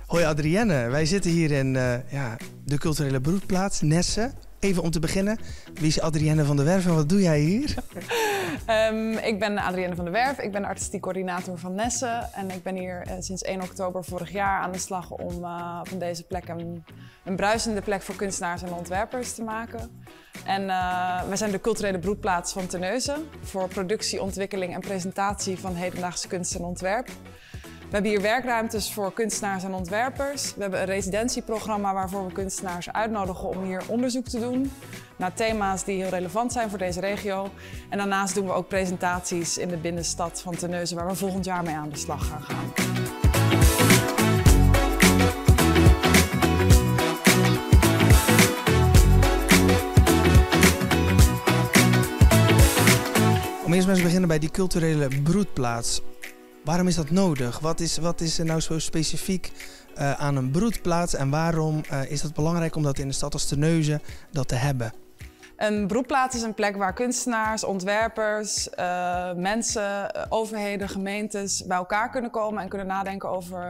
Hoi Adrienne, wij zitten hier in de culturele broedplaats, Nesse. Even om te beginnen, wie is Adrienne van der Werf en wat doe jij hier? Ik ben Adrienne van der Werf, ik ben artistiek coördinator van Nesse. En ik ben hier sinds 1 oktober vorig jaar aan de slag om van deze plek een bruisende plek voor kunstenaars en ontwerpers te maken. En wij zijn de culturele broedplaats van Terneuzen voor productie, ontwikkeling en presentatie van hedendaagse kunst en ontwerp. We hebben hier werkruimtes voor kunstenaars en ontwerpers. We hebben een residentieprogramma waarvoor we kunstenaars uitnodigen om hier onderzoek te doen naar thema's die heel relevant zijn voor deze regio. En daarnaast doen we ook presentaties in de binnenstad van Terneuzen waar we volgend jaar mee aan de slag gaan. Om eerst maar eens te beginnen bij die culturele broedplaats. Waarom is dat nodig? Wat is er nou zo specifiek aan een broedplaats en waarom is het belangrijk om dat in een stad als Terneuzen dat te hebben? Een broedplaats is een plek waar kunstenaars, ontwerpers, mensen, overheden, gemeentes bij elkaar kunnen komen en kunnen nadenken over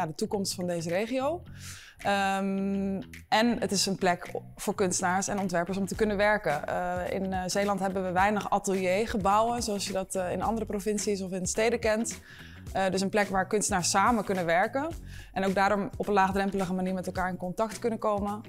de toekomst van deze regio. En het is een plek voor kunstenaars en ontwerpers om te kunnen werken. In Zeeland hebben we weinig ateliergebouwen, zoals je dat in andere provincies of in steden kent. Dus een plek waar kunstenaars samen kunnen werken. En ook daarom op een laagdrempelige manier met elkaar in contact kunnen komen.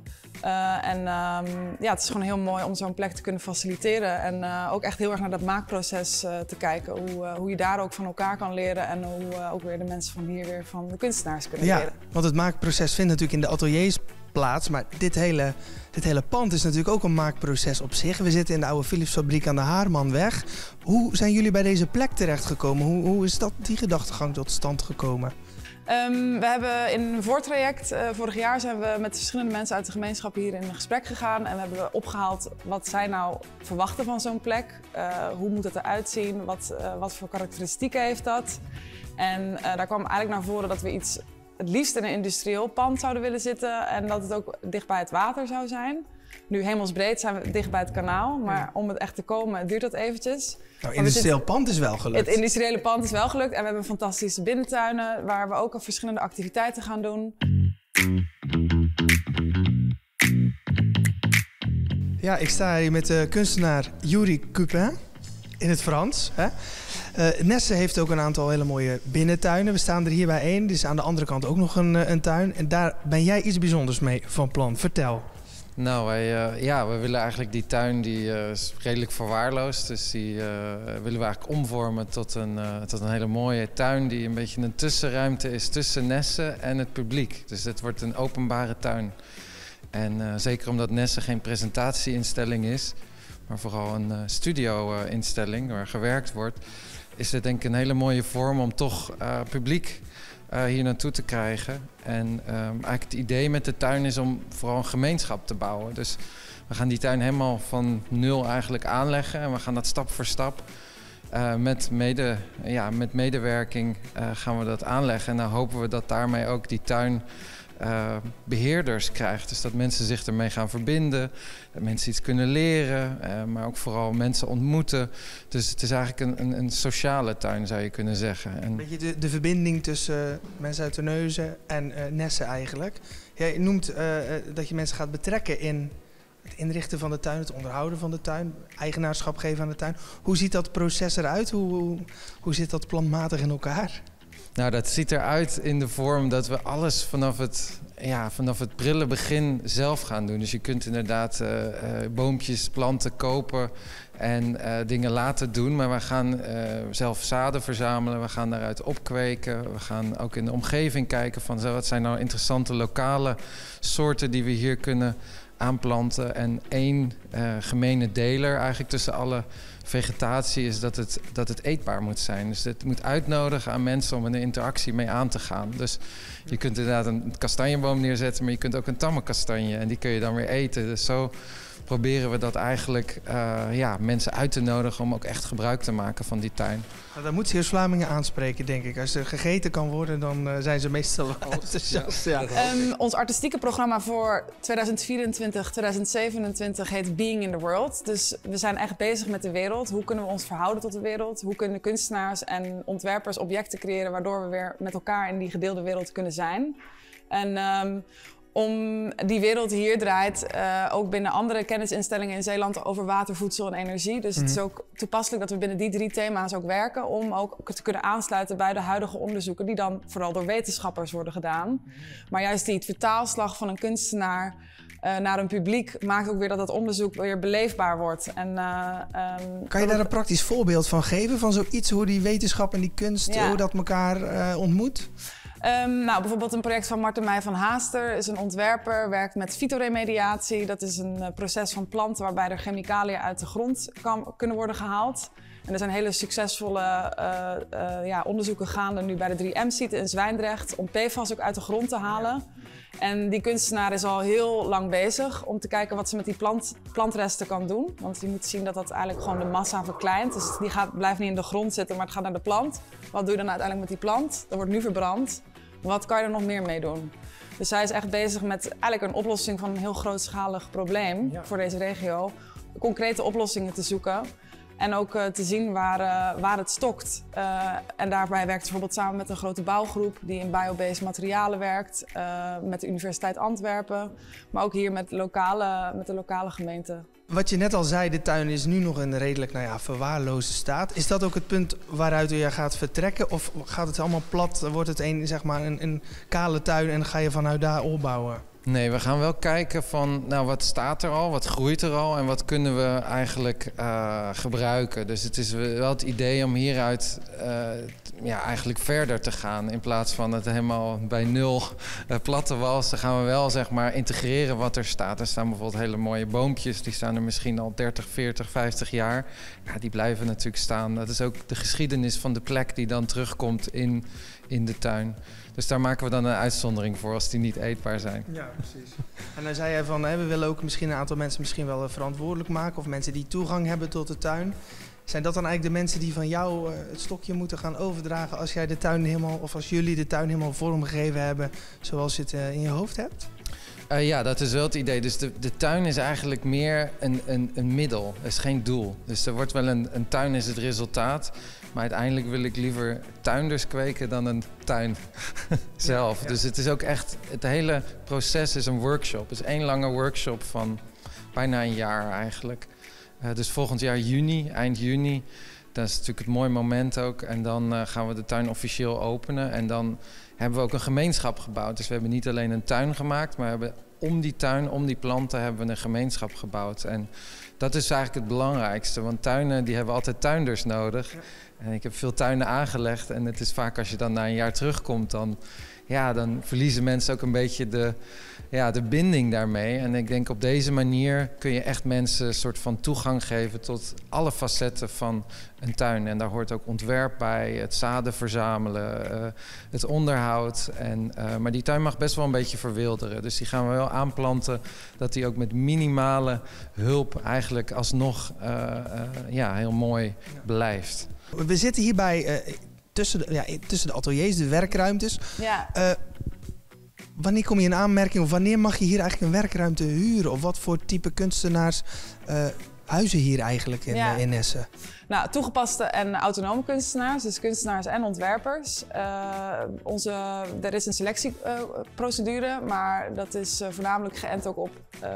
Het is gewoon heel mooi om zo'n plek te kunnen faciliteren. En ook echt heel erg naar dat maakproces te kijken. Hoe je daar ook van elkaar kan leren. En hoe ook weer de mensen van hier weer van de kunstenaars kunnen leren. Want het maakproces vindt natuurlijk in de ateliers plaats. Maar dit hele pand is natuurlijk ook een maakproces op zich. We zitten in de oude Philipsfabriek aan de Haarmanweg. Hoe zijn jullie bij deze plek terechtgekomen? Hoe is die gedachtegang tot stand gekomen? We hebben in een voortraject, vorig jaar zijn we met verschillende mensen uit de gemeenschap hier in gesprek gegaan. En we hebben opgehaald wat zij nou verwachten van zo'n plek. Hoe moet het eruit zien? Wat voor karakteristieken heeft dat? En daar kwam eigenlijk naar voren dat we het liefst in een industrieel pand zouden willen zitten. En dat het ook dicht bij het water zou zijn. Nu, hemelsbreed zijn we dicht bij het kanaal, maar om het echt te komen duurt dat eventjes. Nou, industrieel pand is wel gelukt. Het industriële pand is wel gelukt en we hebben fantastische binnentuinen waar we ook al verschillende activiteiten gaan doen. Ja, ik sta hier met de kunstenaar Yuri Cupin in het Frans. Hè? Nesse heeft ook een aantal hele mooie binnentuinen. We staan er hier bij één, dus aan de andere kant ook nog een tuin. En daar ben jij iets bijzonders mee van plan. Vertel. Nou, we willen eigenlijk die tuin, die is redelijk verwaarloosd. Dus die willen we eigenlijk omvormen tot een hele mooie tuin die een beetje een tussenruimte is tussen Nesse en het publiek. Dus het wordt een openbare tuin. En zeker omdat Nesse geen presentatieinstelling is, maar vooral een studio-instelling waar gewerkt wordt, is het denk ik een hele mooie vorm om toch publiek hier naartoe te krijgen. En eigenlijk het idee met de tuin is om vooral een gemeenschap te bouwen. Dus we gaan die tuin helemaal van nul eigenlijk aanleggen. En we gaan dat stap voor stap met medewerking gaan we dat aanleggen. En dan hopen we dat daarmee ook die tuin beheerders krijgt. Dus dat mensen zich ermee gaan verbinden, dat mensen iets kunnen leren, maar ook vooral mensen ontmoeten. Dus het is eigenlijk een sociale tuin, zou je kunnen zeggen. En beetje de verbinding tussen mensen uit Terneuzen en Nesse eigenlijk. Jij noemt dat je mensen gaat betrekken in het inrichten van de tuin, het onderhouden van de tuin, eigenaarschap geven aan de tuin. Hoe ziet dat proces eruit? Hoe zit dat planmatig in elkaar? Nou, dat ziet eruit in de vorm dat we alles vanaf het prille begin zelf gaan doen. Dus je kunt inderdaad boompjes, planten kopen en dingen laten doen. Maar we gaan zelf zaden verzamelen, we gaan daaruit opkweken. We gaan ook in de omgeving kijken van wat zijn nou interessante lokale soorten die we hier kunnen aanplanten. En één gemene deler eigenlijk tussen alle vegetatie is dat het eetbaar moet zijn. Dus het moet uitnodigen aan mensen om een interactie mee aan te gaan. Dus je kunt inderdaad een kastanjeboom neerzetten, maar je kunt ook een tamme kastanje en die kun je dan weer eten. Dus zo proberen we dat eigenlijk mensen uit te nodigen om ook echt gebruik te maken van die tuin. Nou, dan moet Zeeuws-Vlamingen aanspreken, denk ik. Als er gegeten kan worden, dan zijn ze meestal enthousiast. Ja. Ons artistieke programma voor 2024, 2027 heet Being in the World. Dus we zijn echt bezig met de wereld. Hoe kunnen we ons verhouden tot de wereld? Hoe kunnen kunstenaars en ontwerpers objecten creëren waardoor we weer met elkaar in die gedeelde wereld kunnen zijn? En om die wereld die hier draait, ook binnen andere kennisinstellingen in Zeeland over water, voedsel en energie. Dus het is ook toepasselijk dat we binnen die 3 thema's ook werken om ook te kunnen aansluiten bij de huidige onderzoeken die dan vooral door wetenschappers worden gedaan. Maar juist die vertaalslag van een kunstenaar naar een publiek maakt ook weer dat onderzoek weer beleefbaar wordt. Kan je daar een praktisch voorbeeld van geven? Van zoiets, hoe die wetenschap en die kunst, hoe dat elkaar ontmoet? Bijvoorbeeld een project van Marten van Haaster is een ontwerper, werkt met fytoremediatie. Dat is een proces van planten waarbij er chemicaliën uit de grond kunnen worden gehaald. En er zijn hele succesvolle onderzoeken gaande nu bij de 3M-site in Zwijndrecht om PFAS ook uit de grond te halen. En die kunstenaar is al heel lang bezig om te kijken wat ze met die plantresten kan doen. Want je moet zien dat dat eigenlijk gewoon de massa verkleint. Dus die blijft niet in de grond zitten, maar het gaat naar de plant. Wat doe je dan uiteindelijk met die plant? Dat wordt nu verbrand. Wat kan je er nog meer mee doen? Dus zij is echt bezig met eigenlijk een oplossing van een heel grootschalig probleem voor deze regio. Concrete oplossingen te zoeken. En ook te zien waar het stokt. En daarbij werkt ze bijvoorbeeld samen met een grote bouwgroep die in biobased materialen werkt. Met de Universiteit Antwerpen. Maar ook hier met de lokale gemeente. Wat je net al zei, de tuin is nu nog in redelijk verwaarloosde staat. Is dat ook het punt waaruit je gaat vertrekken? Of gaat het allemaal plat? Wordt het een kale tuin en ga je vanuit daar opbouwen? Nee, we gaan wel kijken van wat staat er al, wat groeit er al en wat kunnen we eigenlijk gebruiken. Dus het is wel het idee om hieruit eigenlijk verder te gaan. In plaats van het helemaal bij nul platte walsen gaan we wel integreren wat er staat. Er staan bijvoorbeeld hele mooie boompjes, die staan er misschien al 30, 40, 50 jaar. Ja, die blijven natuurlijk staan. Dat is ook de geschiedenis van de plek die dan terugkomt in de tuin. Dus daar maken we dan een uitzondering voor als die niet eetbaar zijn. Ja, precies. En dan zei jij van, we willen ook misschien een aantal mensen wel verantwoordelijk maken. Of mensen die toegang hebben tot de tuin. Zijn dat dan eigenlijk de mensen die van jou het stokje moeten gaan overdragen als jij de tuin helemaal, of als jullie de tuin helemaal vormgegeven hebben zoals je het in je hoofd hebt? Ja, dat is wel het idee. Dus de tuin is eigenlijk meer een middel. Het is geen doel. Dus er wordt wel een tuin is het resultaat. Maar uiteindelijk wil ik liever tuinders kweken dan een tuin zelf. Ja. Dus het is ook echt, het hele proces is een workshop. Het is 1 lange workshop van bijna een jaar eigenlijk. Dus volgend jaar eind juni. Dat is natuurlijk het mooie moment ook. En dan gaan we de tuin officieel openen. En dan hebben we ook een gemeenschap gebouwd. Dus we hebben niet alleen een tuin gemaakt, maar we hebben om die tuin, om die planten, hebben we een gemeenschap gebouwd. En dat is eigenlijk het belangrijkste. Want tuinen, die hebben altijd tuinders nodig. Ja. En ik heb veel tuinen aangelegd. En het is vaak als je dan na een jaar terugkomt, dan verliezen mensen ook een beetje de binding daarmee. En ik denk op deze manier kun je echt mensen een soort van toegang geven tot alle facetten van een tuin. En daar hoort ook ontwerp bij, het zaden verzamelen, het onderhoud. Maar die tuin mag best wel een beetje verwilderen. Dus die gaan we wel aanplanten dat die ook met minimale hulp eigenlijk alsnog heel mooi blijft. We zitten hierbij tussen de ateliers, de werkruimtes. Ja. Wanneer kom je in aanmerking of wanneer mag je hier eigenlijk een werkruimte huren? Of wat voor type kunstenaars huizen hier eigenlijk in Nessen? Nou, toegepaste en autonome kunstenaars, dus kunstenaars en ontwerpers. Er is een selectieprocedure, maar dat is voornamelijk geënt ook op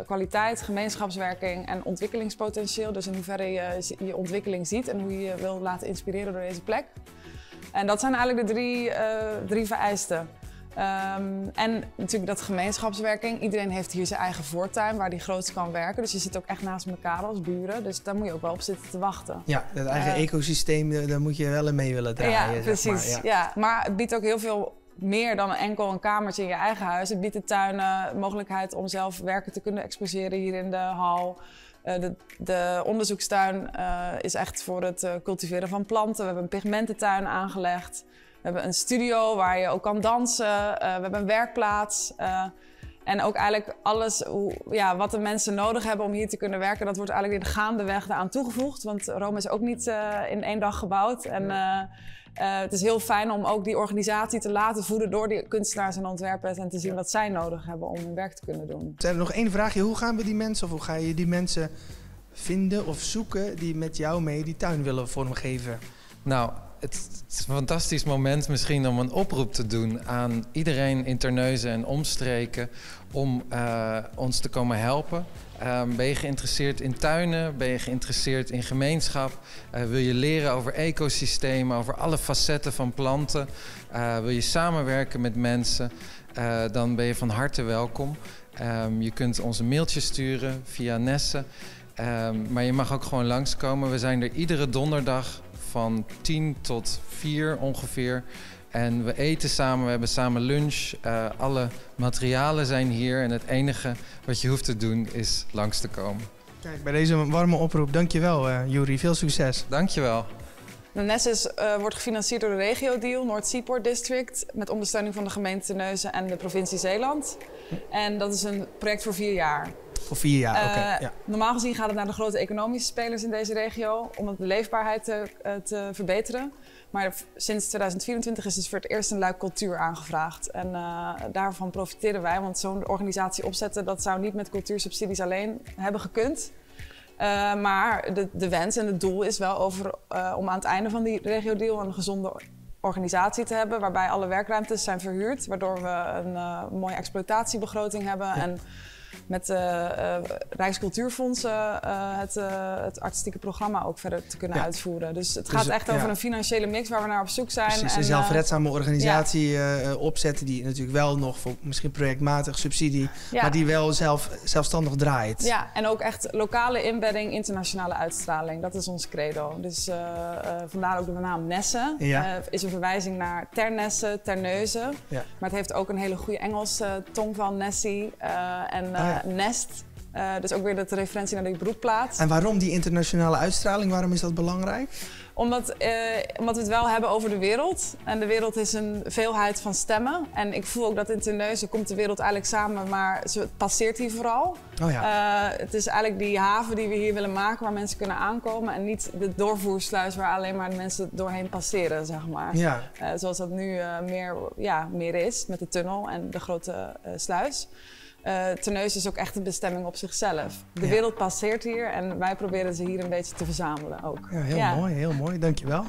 kwaliteit, gemeenschapswerking en ontwikkelingspotentieel. Dus in hoeverre je je ontwikkeling ziet en hoe je je wil laten inspireren door deze plek. En dat zijn eigenlijk de drie vereisten. En natuurlijk dat gemeenschapswerking. Iedereen heeft hier zijn eigen voortuin waar die grootst kan werken. Dus je zit ook echt naast elkaar als buren. Dus daar moet je ook wel op zitten te wachten. Ja, dat eigen ecosysteem, daar moet je wel in mee willen draaien. Ja, precies. Zeg maar. Ja. Maar het biedt ook heel veel meer dan enkel een kamertje in je eigen huis. Het biedt de tuinen mogelijkheid om zelf werken te kunnen exposeren hier in de hal. De onderzoekstuin is echt voor het cultiveren van planten. We hebben een pigmententuin aangelegd. We hebben een studio waar je ook kan dansen. We hebben een werkplaats. En ook eigenlijk alles wat de mensen nodig hebben om hier te kunnen werken, dat wordt eigenlijk weer gaandeweg daaraan toegevoegd. Want Rome is ook niet in 1 dag gebouwd. En het is heel fijn om ook die organisatie te laten voeden door die kunstenaars en ontwerpers en te zien wat zij nodig hebben om hun werk te kunnen doen. Er nog 1 vraagje. Hoe gaan we die mensen, of hoe ga je die mensen vinden of zoeken die met jou mee die tuin willen vormgeven? Nou, het is een fantastisch moment misschien om een oproep te doen aan iedereen in Terneuzen en omstreken om ons te komen helpen. Ben je geïnteresseerd in tuinen? Ben je geïnteresseerd in gemeenschap? Wil je leren over ecosystemen, over alle facetten van planten? Wil je samenwerken met mensen? Dan ben je van harte welkom. Je kunt ons een mailtje sturen via Nesse. Maar je mag ook gewoon langskomen. We zijn er iedere donderdag van 10 tot 4 ongeveer. En we eten samen, we hebben samen lunch. Alle materialen zijn hier en het enige wat je hoeft te doen is langs te komen. Kijk, bij deze warme oproep, dankjewel Juri. Veel succes. Dankjewel. De Nesse wordt gefinancierd door de Regio-deal, Noord Seaport District, met ondersteuning van de gemeente Terneuzen en de provincie Zeeland. En dat is een project voor 4 jaar. Voor 4 jaar, oké. Ja. Normaal gezien gaat het naar de grote economische spelers in deze regio om de leefbaarheid te verbeteren. Maar sinds 2024 is dus voor het eerst een luik cultuur aangevraagd. En daarvan profiteren wij, want zo'n organisatie opzetten, dat zou niet met cultuursubsidies alleen hebben gekund. Maar de wens en het doel is wel om aan het einde van die regio-deal een gezonde organisatie te hebben, waarbij alle werkruimtes zijn verhuurd, waardoor we een mooie exploitatiebegroting hebben. Ja. En met Rijkscultuurfonds het artistieke programma ook verder te kunnen uitvoeren. Dus het gaat echt over een financiele mix waar we naar op zoek zijn. Precies, een zelfredzame organisatie opzetten die natuurlijk wel nog voor misschien projectmatig subsidie, maar die wel zelfstandig draait. Ja, en ook echt lokale inbedding, internationale uitstraling. Dat is ons credo. Dus vandaar ook de naam Nesse. Is een verwijzing naar Ternesse, Terneuzen. Ja. Maar het heeft ook een hele goede Engelse tong van Nessie Nest. Dus ook weer de referentie naar die broedplaats. En waarom die internationale uitstraling? Waarom is dat belangrijk? Omdat we het wel hebben over de wereld. En de wereld is een veelheid van stemmen. En ik voel ook dat in Terneuzen komt de wereld eigenlijk samen, maar het passeert hier vooral. Oh ja. Het is eigenlijk die haven die we hier willen maken, waar mensen kunnen aankomen. En niet de doorvoersluis waar alleen maar de mensen doorheen passeren, zeg maar. Ja. Zoals dat nu meer is, met de tunnel en de grote sluis. Terneuzen is ook echt een bestemming op zichzelf. De wereld passeert hier en wij proberen ze hier een beetje te verzamelen ook. Ja, heel mooi, heel mooi. Dankjewel.